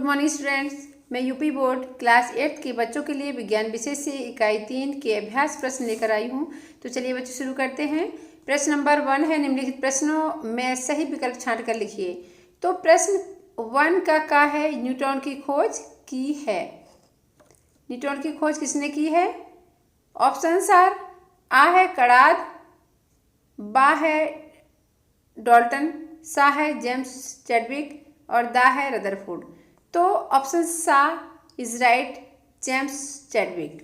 Morning students, मैं UP board class 8 के बच्चों के लिए विज्ञान विषय से इकाई 3 के अभ्यास प्रश्न लेकर आई हूँ। तो चलिए बच्चों शुरू करते हैं। प्रश्न नंबर 1 है, निम्नलिखित प्रश्नों में सही विकल्प छांट कर लिखिए। तो प्रश्न 1 का है, न्यूट्रॉन की खोज की है। न्यूट्रॉन की खोज किसने की है? ऑप्शंस आर, आ है कड़ाद, बा है डॉल्टन, सा है जेम्स चैडविक और दा है रदरफोर्ड। तो ऑप्शन सा इज राइट, जेम्स चैडविक।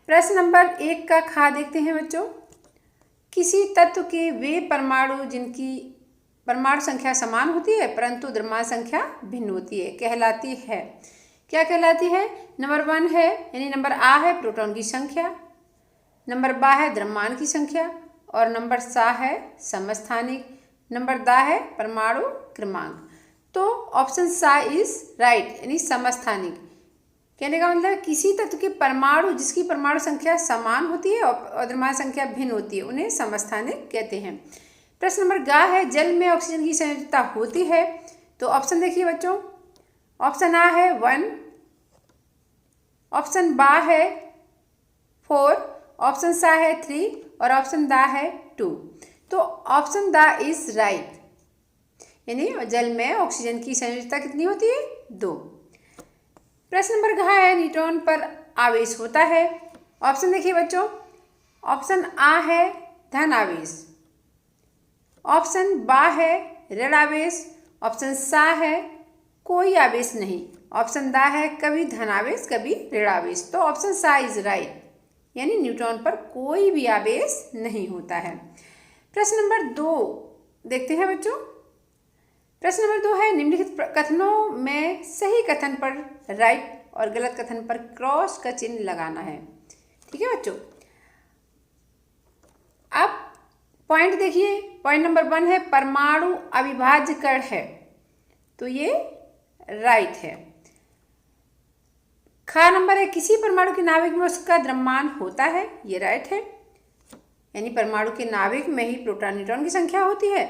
प्रश्न नंबर 1 का खा देखते हैं बच्चों। किसी तत्व के वे परमाणु जिनकी परमाणु संख्या समान होती है परंतु द्रव्यमान संख्या भिन्न होती है कहलाती है। क्या कहलाती है? नंबर 1 है यानी नंबर आ है प्रोटॉन की संख्या, नंबर बा है द्रव्यमान की संख्या और नंबर सा है समस्थानिक, नंबर दा है परमाणु क्रमांक। तो ऑप्शन सा इज राइट यानी समस्थानिक। कहने का मतलब किसी तत्व के परमाणु जिसकी परमाणु संख्या समान होती है और द्रव्यमान संख्या भिन्न होती है उन्हें समस्थानिक कहते हैं। प्रश्न नंबर गा है, जल में ऑक्सीजन की संयोजकता होती है। तो ऑप्शन देखिए बच्चों, ऑप्शन आ है 1, ऑप्शन बा है 4, ऑप्शन सा है 3 और ऑप्शन दा है 2। तो ऑप्शन दा इज राइट यानी जल में ऑक्सीजन की संयोजकता कितनी होती है? 2। प्रश्न नंबर घ है, न्यूट्रॉन पर आवेश होता है। ऑप्शन देखिए बच्चों, ऑप्शन आ है धन आवेश, ऑप्शन बा है ऋण आवेश, ऑप्शन सा है कोई आवेश नहीं, ऑप्शन दा है कभी धन आवेश कभी ऋण आवेश। तो ऑप्शन सा इज राइट यानी न्यूट्रॉन पर कोई भी आवेश नहीं होता है। प्रश्न नंबर 2 देखते हैं बच्चों। प्रश्न नंबर 2 है, निम्नलिखित कथनों में सही कथन पर राइट और गलत कथन पर क्रॉस का चिन्ह लगाना है। ठीक है बच्चों। अब पॉइंट देखिए, पॉइंट नंबर 1 है परमाणु अविभाज्य कण है, तो ये राइट है। खा नंबर है, किसी परमाणु के नाभिक में उसका द्रव्यमान होता है, ये राइट है यानी परमाणु के नाभिक में ही प्रोटॉन न्यूट्रॉन की संख्या होती है।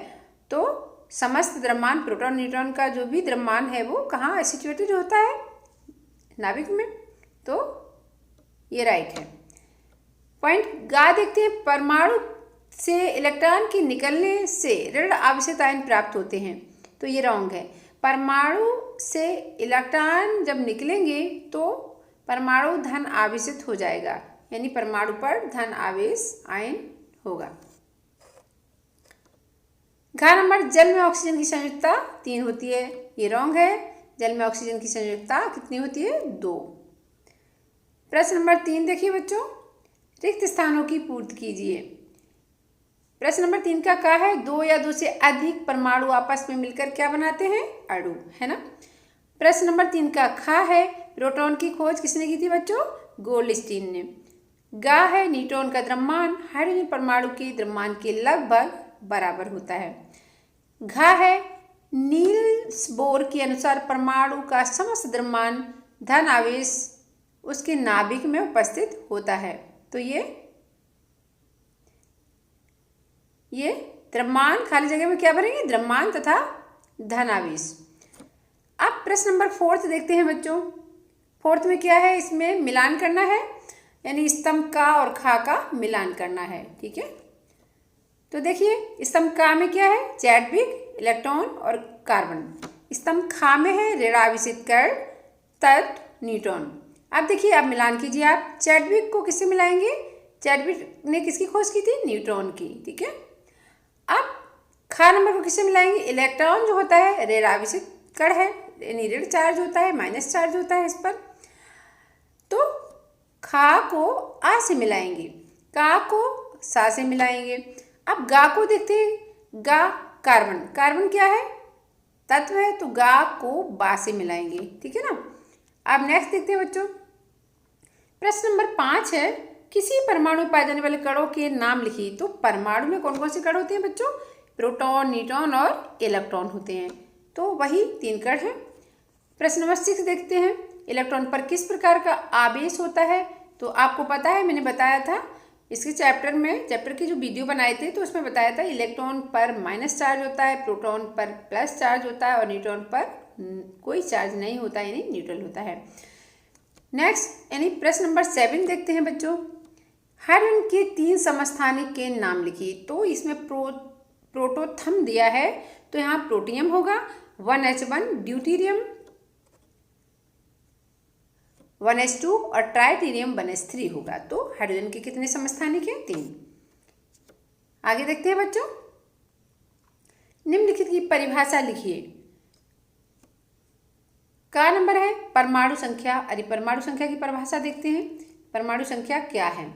तो समस्त द्रव्यमान प्रोटॉन न्यूट्रॉन का जो भी द्रव्यमान है वो कहाँ सिचुएटेड होता है? नाभिक में। तो ये राइट है। पॉइंट गा देखते हैं, परमाणु से इलेक्ट्रॉन के निकलने से ऋण आवेशित आयन प्राप्त होते हैं, तो ये रॉन्ग है। परमाणु से इलेक्ट्रॉन जब निकलेंगे तो परमाणु धन आवेशित हो जाएगा यानी परमाणु पर धन आवेश आयन होगा। घ नंबर, जल में ऑक्सीजन की संयोजकता 3 होती है, ये रॉन्ग है। जल में ऑक्सीजन की संयोजकता कितनी होती है? 2। प्रश्न नंबर 3 देखिए बच्चों, रिक्त स्थानों की पूर्ति कीजिए। प्रश्न नंबर 3 का है, 2 या 2 से अधिक परमाणु आपस में मिलकर क्या बनाते हैं? अणु, है ना। प्रश्न नंबर 3 का खा है, प्रोटॉन की खोज किसने की थी बच्चों? गोल्डस्टीन ने। गा है, न्यूट्रॉन का द्रव्यमान हाइड्रोजन परमाणु के द्रव्यमान के लगभग बराबर होता है। घ है, नील्स बोर के अनुसार परमाणु का समस्त द्रव्यमान धन आवेश उसके नाभिक में उपस्थित होता है। तो ये द्रव्यमान खाली जगह में क्या भरेंगे? द्रव्यमान तथा धन आवेश। अब प्रश्न नंबर 4 देखते हैं बच्चों। 4 में क्या है? इसमें मिलान करना है यानी स्तंभ का और खा का मिलान करना है। ठीक है, तो देखिए स्तंभ का में क्या है? चैडविक, इलेक्ट्रॉन और कार्बन। स्तंभ खा में है ऋण आवेशित कण, तत्व, न्यूट्रॉन। अब देखिए, आप मिलान कीजिए। आप चैडविक को किससे मिलाएंगे? चैडविक ने किसकी खोज की थी? न्यूट्रॉन की। ठीक है, अब खा नंबर को किससे मिलाएंगे? इलेक्ट्रॉन जो होता है ऋण आवेशित कण है यानी ऋण चार्ज होता है, माइनस चार्ज होता है इस पर। तो खा को आ से मिलाएंगे, का को सा से मिलाएंगे। अब गा को देखते हैं। गा कार्बन, कार्बन क्या है? तत्व है, तो गा को बा से मिलाएंगे। ठीक है ना। अब नेक्स्ट देखते हैं बच्चों। प्रश्न नंबर 5 है, किसी परमाणु में पाए जाने वाले कणों के नाम लिखिए। तो परमाणु में कौन कौन से कण होते हैं बच्चों? प्रोटॉन, न्यूट्रॉन और इलेक्ट्रॉन होते हैं, तो वही 3 कण हैं। प्रश्न नंबर 6 देखते हैं, इलेक्ट्रॉन पर किस प्रकार का आवेश होता है? तो आपको पता है, मैंने बताया था इसके चैप्टर की जो वीडियो बनाए थे तो उसमें बताया था इलेक्ट्रॉन पर माइनस चार्ज होता है, प्रोटॉन पर प्लस चार्ज होता है और न्यूट्रॉन पर कोई चार्ज नहीं होता, यानी न्यूट्रल होता है। नेक्स्ट यानी प्रश्न नंबर 7 देखते हैं बच्चों। हाइड्रोजन के 3 समस्थानिक के नाम लिखिए। तो इसमें प्रोटोथर्म दिया है, तो यहाँ प्रोटियम होगा, 1H1, ड्यूटीरियम 1H2 और ट्राइटीरियम 1H3 होगा। तो हाइड्रोजन के कितने समस्थानिक हैं? 3। आगे देखते हैं बच्चों। निम्नलिखित की परिभाषा लिखिए। का नंबर है परमाणु संख्या। अरे परमाणु संख्या की परिभाषा देखते हैं। परमाणु संख्या क्या है?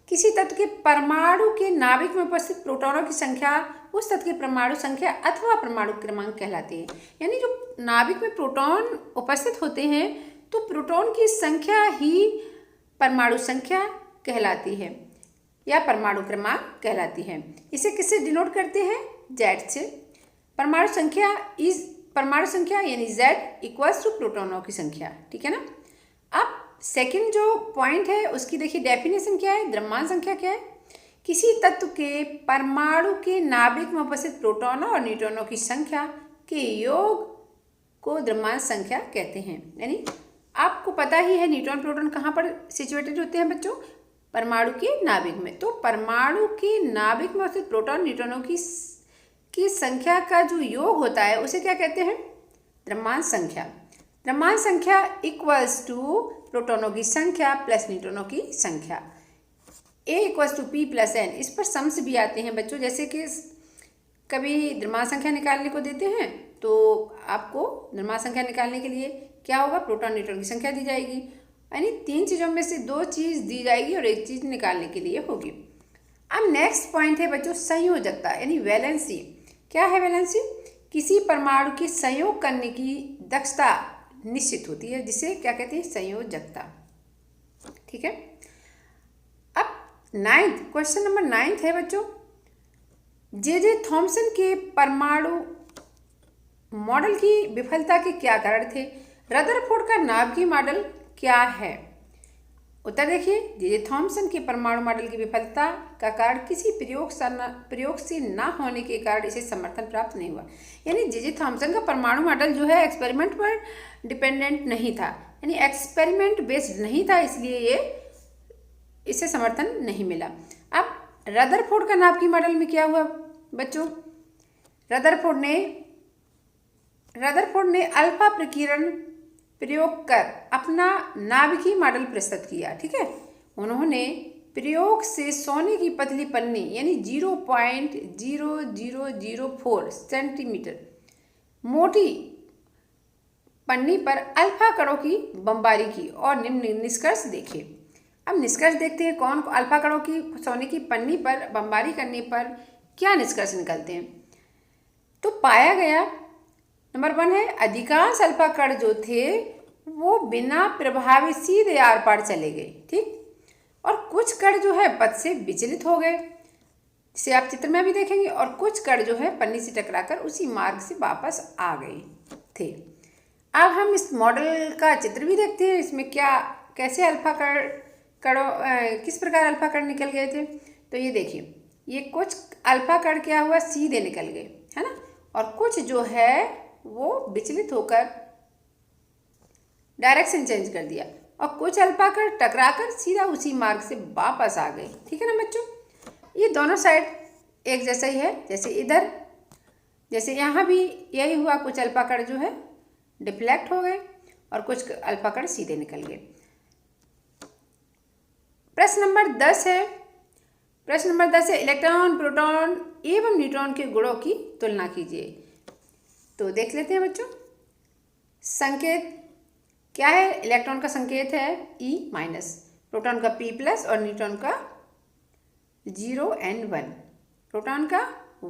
किसी तत्व के परमाणु के नाभिक में उपस्थित प्रोटॉनों की संख्या उस तत्व की परमाणु संख्या अथवा परमाणु क्रमांक कहलाती है। यानी जो नाभिक में प्रोटॉन उपस्थित होते हैं तो प्रोटॉन की संख्या ही परमाणु संख्या कहलाती है या परमाणु क्रमांक कहलाती है। इसे किससे डिनोट करते हैं? Z से। परमाणु संख्या यानी Z इक्वल्स टू प्रोटॉनों की संख्या। ठीक है ना। अब सेकंड जो पॉइंट है उसकी देखिए डेफिनेशन क्या है, द्रव्यमान संख्या क्या है? किसी तत्व के परमाणु के नाभिक में उपस्थित प्रोटॉनों और न्यूट्रॉनों की संख्या के योग को द्रव्यमान संख्या कहते हैं। यानी आपको पता ही है न्यूट्रॉन प्रोटॉन कहाँ पर सिचुएटेड होते हैं बच्चों? परमाणु के नाभिक में। तो परमाणु के नाभिक में उपस्थित प्रोटॉन न्यूट्रॉनों की संख्या का जो योग होता है उसे क्या कहते हैं? द्रव्यमान संख्या। द्रव्यमान संख्या इक्वल्स टू प्रोटॉनों की संख्या प्लस न्यूट्रॉनों की संख्या। A equals to P plus N। इस पर सम्स भी आते हैं बच्चों, जैसे कि कभी द्रव्यमान संख्या निकालने को देते हैं तो आपको द्रव्यमान संख्या निकालने के लिए क्या होगा? प्रोटॉन न्यूट्रॉन की संख्या दी जाएगी। यानी 3 चीज़ों में से 2 चीज़ दी जाएगी और 1 चीज़ निकालने के लिए होगी। अब नेक्स्ट पॉइंट है बच्चों संयोजकता यानी वैलेंसी। क्या है वैलेंसी? किसी परमाणु के संयोग करने की दक्षता निश्चित होती है, जिसे क्या कहते हैं? संयोजकता। ठीक है। अब क्वेश्चन नंबर 9 है बच्चों। जे थॉमसन के परमाणु मॉडल की विफलता के क्या कारण थे? रदरफोर्ड का नाभिकीय मॉडल क्या है? उत्तर देखिए। जे थॉमसन के परमाणु मॉडल की विफलता का कारण किसी प्रयोग से न होने के कारण इसे समर्थन प्राप्त नहीं हुआ। यानी जे थॉमसन का परमाणु मॉडल जो है एक्सपेरिमेंट पर डिपेंडेंट नहीं था, यानी एक्सपेरिमेंट बेस्ड नहीं था, इसलिए इसे समर्थन नहीं मिला। अब रदरफोर्ड का नाभिकीय मॉडल में क्या हुआ बच्चों? रदरफोर्ड ने अल्फा प्रकीर्णन प्रयोग कर अपना नाभिकीय मॉडल प्रस्तुत किया। ठीक है। उन्होंने प्रयोग से सोने की पतली पन्नी यानी 0.0004 सेंटीमीटर मोटी पन्नी पर अल्फा कणों की बमबारी की और निम्न निष्कर्ष देखे। अब निष्कर्ष देखते हैं कौन अल्फा कणों की सोने की पन्नी पर बमबारी करने पर क्या निष्कर्ष निकलते हैं। तो पाया गया नंबर 1 है अधिकांश अल्फा कण जो थे वो बिना प्रभावित सीधे आर पार चले गए। ठीक। और कुछ कण जो है पथ से विचलित हो गए, जिसे आप चित्र में भी देखेंगे, और कुछ कण जो है पन्नी से टकराकर उसी मार्ग से वापस आ गए थे। अब हम इस मॉडल का चित्र भी देखते हैं। इसमें कैसे अल्फा कणों किस प्रकार अल्फा कण निकल गए थे। तो ये देखिए, ये कुछ अल्फा कण क्या हुआ? सीधे निकल गए, है ना। और कुछ जो है वो विचलित होकर डायरेक्शन चेंज कर दिया और कुछ अल्फा कण टकराकर सीधा उसी मार्ग से वापस आ गए। ठीक है ना बच्चों। ये दोनों साइड एक जैसा ही है, जैसे इधर, जैसे यहाँ भी यही हुआ। कुछ अल्फा कण जो है डिफ्लेक्ट हो गए और कुछ अल्फा कण सीधे निकल गए। प्रश्न नंबर 10 है। प्रश्न नंबर 10 है इलेक्ट्रॉन, प्रोटॉन एवं न्यूट्रॉन के गुणों की तुलना कीजिए। तो देख लेते हैं बच्चों। संकेत क्या है? इलेक्ट्रॉन का संकेत है E-, प्रोटॉन का P+ और न्यूट्रॉन का 0N1, प्रोटॉन का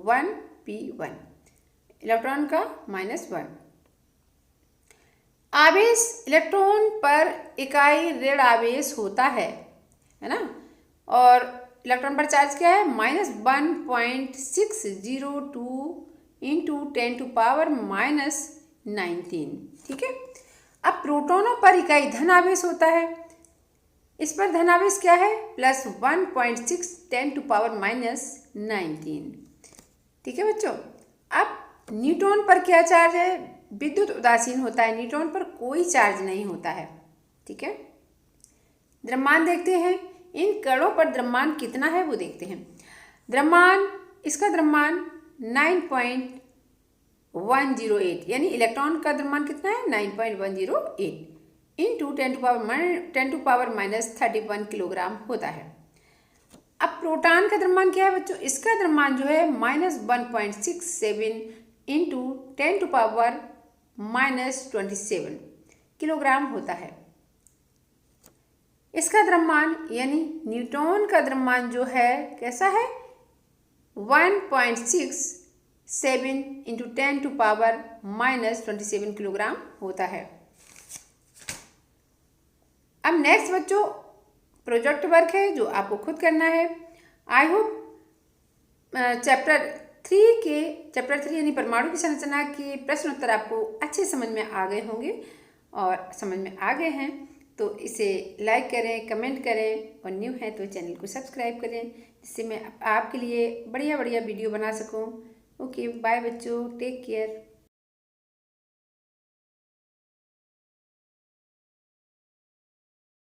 1P1, इलेक्ट्रॉन का -1। आवेश इलेक्ट्रॉन पर इकाई ऋण आवेश होता है ना। और इलेक्ट्रॉन पर चार्ज क्या है? -1.602 × 10⁻⁻19। ठीक है। अब प्रोटॉनों पर इकाई धन आवेश होता है। इस पर धन आवेश क्या है? +1.6 × 10⁻⁻19। ठीक है बच्चों। अब न्यूट्रॉन पर क्या चार्ज है? विद्युत उदासीन होता है, न्यूट्रॉन पर कोई चार्ज नहीं होता है। ठीक है, द्रव्यमान देखते हैं। इन कणों पर द्रव्यमान कितना है वो देखते हैं। द्रव्यमान, इसका द्रव्यमान 9.108, यानी इलेक्ट्रॉन का द्रव्यमान कितना है 9.108 इंटू 10 टू पावर -31 किलोग्राम होता है। अब प्रोटॉन का द्रव्यमान क्या है बच्चों? इसका द्रव्यमान जो है -1.67 इंटू 10 टू पावर -27 किलोग्राम होता है। इसका द्रव्यमान यानी न्यूट्रॉन का द्रव्यमान जो है कैसा है 1.67 इंटू 10 टू पावर -27 किलोग्राम होता है। अब नेक्स्ट बच्चों प्रोजेक्ट वर्क है जो आपको खुद करना है। आई होप चैप्टर 3 यानी परमाणु की संरचना के प्रश्न उत्तर आपको अच्छे समझ में आ गए होंगे, और समझ में आ गए हैं तो इसे लाइक करें, कमेंट करें, और न्यू है तो चैनल को सब्सक्राइब करें, जिससे मैं आपके लिए बढ़िया बढ़िया वीडियो बना सकूं। ओके, बाय बच्चों, टेक केयर।